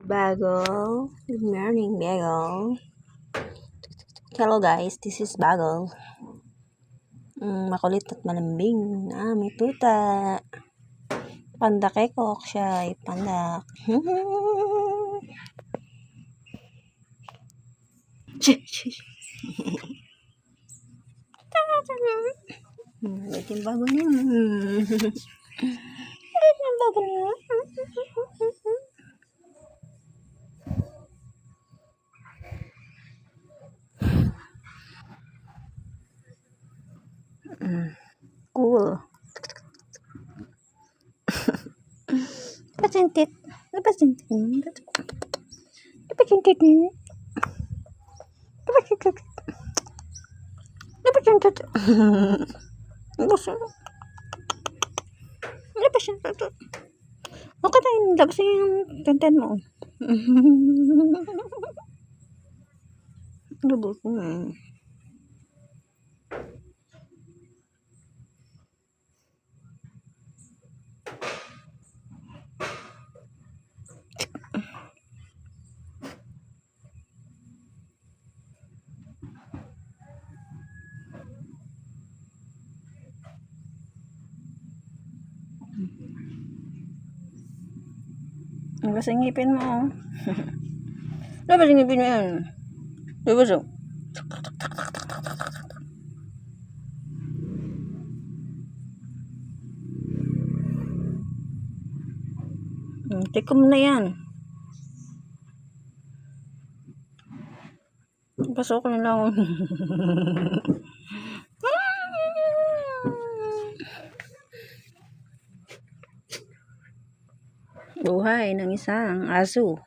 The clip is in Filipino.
Bagel. Good morning, Bagel. Hello guys, this is Bagel. Makulit at malambing na may tuta. Pandakekok siya, pandak. Ito yung bago niya. Ito yung bago niya. Cool. Pasintit. Pasintit. Pasintit. Pasintit. Pasintit. Pasintit. Okay tayo. Tapos yung tenten mo. Lubos mo. Labas ang ngipin mo. Labas ang ngipin mo yan. Labas o. Tikom na yan. Pasok na lang. Buhay ng isang aso.